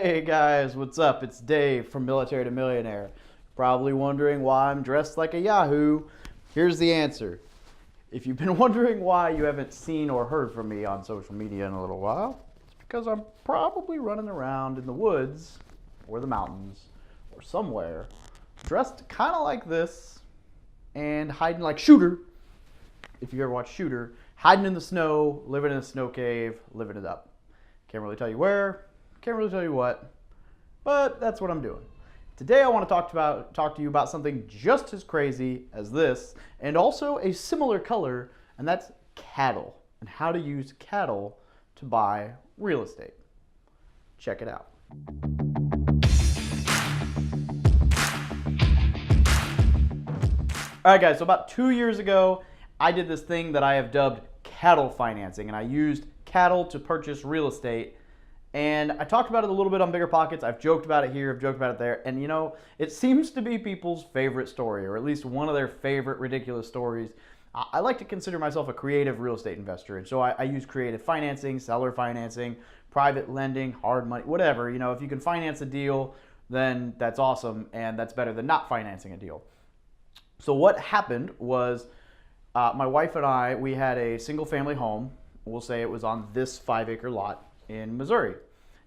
Hey guys, what's up? It's Dave from Military to Millionaire. Probably wondering why I'm dressed like a Yahoo. Here's the answer. If you've been wondering why you haven't seen or heard from me on social media in a little while, it's because I'm probably running around in the woods or the mountains or somewhere dressed kind of like this and hiding like Shooter. If you ever watch Shooter, hiding in the snow, living in a snow cave, living it up. Can't really tell you where, can't really tell you what, but that's what I'm doing. Today I want to talk to you about something just as crazy as this, and also a similar color, and that's cattle, and how to use cattle to buy real estate. Check it out. All right, guys, so about 2 years ago, I did this thing that I have dubbed cattle financing, and I used cattle to purchase real estate. And I talked about it a little bit on Bigger Pockets. I've joked about it here, I've joked about it there. And you know, it seems to be people's favorite story, or at least one of their favorite ridiculous stories. I like to consider myself a creative real estate investor. And so I use creative financing, seller financing, private lending, hard money, whatever. You know, if you can finance a deal, then that's awesome. And that's better than not financing a deal. So what happened was my wife and I, we had a single family home. We'll say it was on this 5-acre lot in Missouri.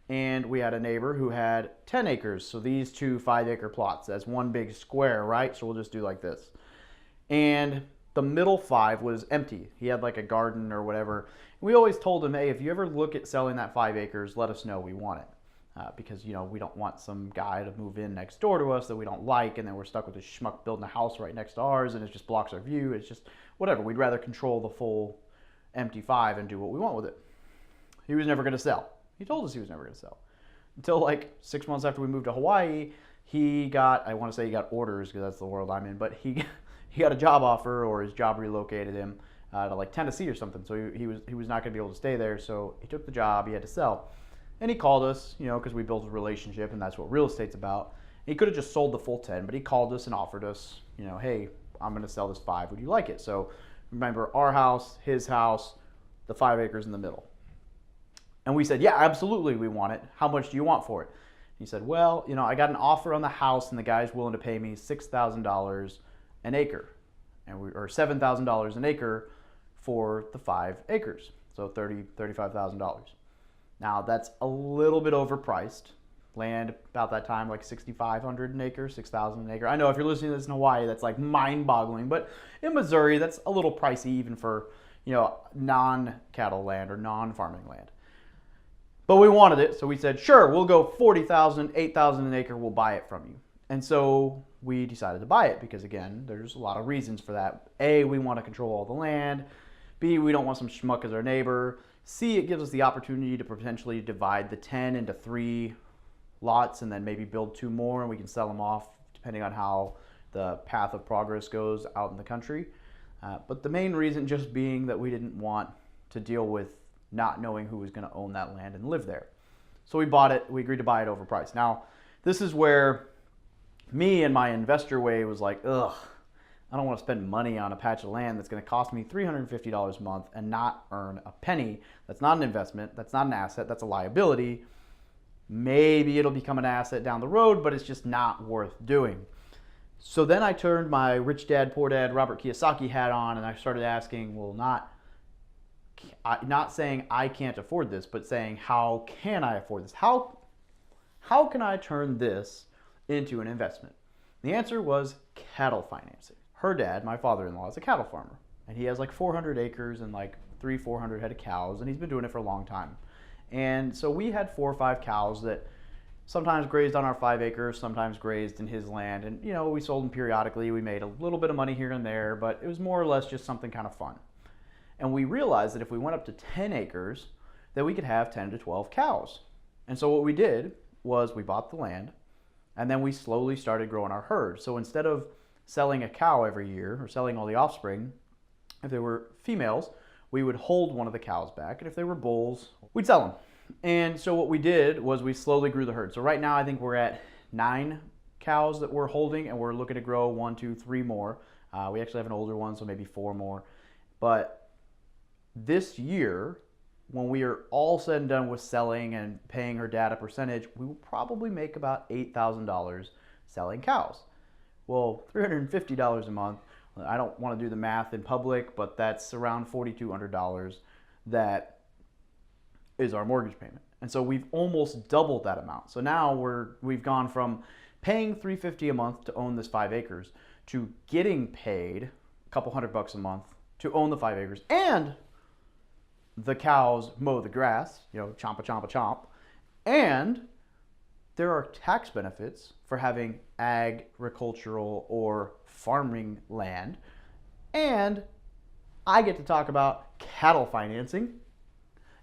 And we had a neighbor who had 10 acres. So these two 5-acre plots, that's one big square, right? So we'll just do like this. And the middle 5 was empty. He had like a garden or whatever. We always told him, hey, if you ever look at selling that 5 acres, let us know, we want it. Because, you know, we don't want some guy to move in next door to us that we don't like, and then we're stuck with this schmuck building a house right next to ours, and it just blocks our view. It's just whatever. We'd rather control the full empty 5 and do what we want with it. He was never going to sell. He told us he was never going to sell. Until like 6 months after we moved to Hawaii, he got, I want to say he got orders because that's the world I'm in, but he got a job offer, or his job relocated him to like Tennessee or something. So he was not going to be able to stay there. So he took the job. He had to sell. And he called us, you know, because we built a relationship, and that's what real estate's about. He could have just sold the full 10, but he called us and offered us, you know, hey, I'm going to sell this 5. Would you like it? So remember, our house, his house, the 5 acres in the middle. And we said, yeah, absolutely, we want it. How much do you want for it? He said, well, you know, I got an offer on the house, and the guy's willing to pay me $6,000 an acre, or $7,000 an acre for the 5 acres. So $35,000. Now that's a little bit overpriced. Land about that time like $6,500 an acre, $6,000 an acre. I know if you're listening to this in Hawaii, that's like mind-boggling, but in Missouri, that's a little pricey even for, you know, non-cattle land or non-farming land. But we wanted it, so we said, sure, we'll go $40,000, $8,000 an acre, we'll buy it from you. And so we decided to buy it because, again, there's a lot of reasons for that. A, we want to control all the land. B, we don't want some schmuck as our neighbor. C, it gives us the opportunity to potentially divide the 10 into 3 lots and then maybe build 2 more, and we can sell them off depending on how the path of progress goes out in the country. But the main reason just being that we didn't want to deal with not knowing who was going to own that land and live there. So we bought it. We agreed to buy it overpriced. Now, this is where me and my investor way was like, ugh, I don't want to spend money on a patch of land that's going to cost me $350 a month and not earn a penny. That's not an investment. That's not an asset. That's a liability. Maybe it'll become an asset down the road, but it's just not worth doing. So then I turned my rich dad, poor dad, Robert Kiyosaki hat on, and I started asking, well, not saying I can't afford this, but saying, how can I afford this? How can I turn this into an investment? The answer was cattle financing. Her dad, my father-in-law, is a cattle farmer, and he has like 400 acres and like 400 head of cows, and he's been doing it for a long time. And so we had 4 or 5 cows that sometimes grazed on our 5 acres, sometimes grazed in his land, and you know, we sold them periodically. We made a little bit of money here and there, but it was more or less just something kind of fun. And we realized that if we went up to 10 acres, that we could have 10 to 12 cows. And so what we did was we bought the land, and then we slowly started growing our herd. So instead of selling a cow every year or selling all the offspring, if they were females, we would hold one of the cows back, and if they were bulls, we'd sell them. And so what we did was we slowly grew the herd. So right now I think we're at 9 cows that we're holding, and we're looking to grow 1, 2, 3 more. We actually have an older one, so maybe 4 more. But this year, when we are all said and done with selling and paying her dad a percentage, we will probably make about $8,000 selling cows. Well, $350 a month, I don't want to do the math in public, but that's around $4,200 that is our mortgage payment. And so we've almost doubled that amount. So now we've gone from paying $350 a month to own this 5 acres to getting paid a couple $100 a month to own the 5 acres, and the cows mow the grass, chomp a chomp a chomp, and there are tax benefits for having agricultural or farming land, and I get to talk about cattle financing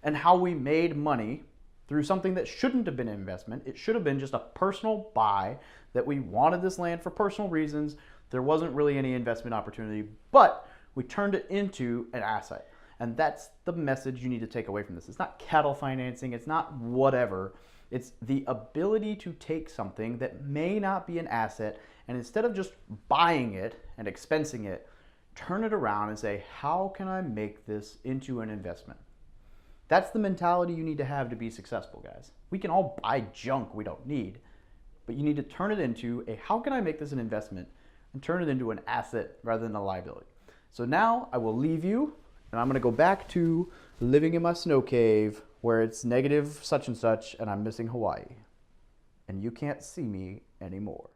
and how we made money through something that shouldn't have been an investment. It should have been just a personal buy, that we wanted this land for personal reasons. There wasn't really any investment opportunity, but we turned it into an asset. And that's the message you need to take away from this. It's not cattle financing, it's not whatever. It's the ability to take something that may not be an asset, and instead of just buying it and expensing it, turn it around and say, how can I make this into an investment? That's the mentality you need to have to be successful, guys. We can all buy junk we don't need, but you need to turn it into a, how can I make this an investment, and turn it into an asset rather than a liability. So now I will leave you, and I'm gonna go back to living in my snow cave where it's negative such and such, and I'm missing Hawaii. And you can't see me anymore.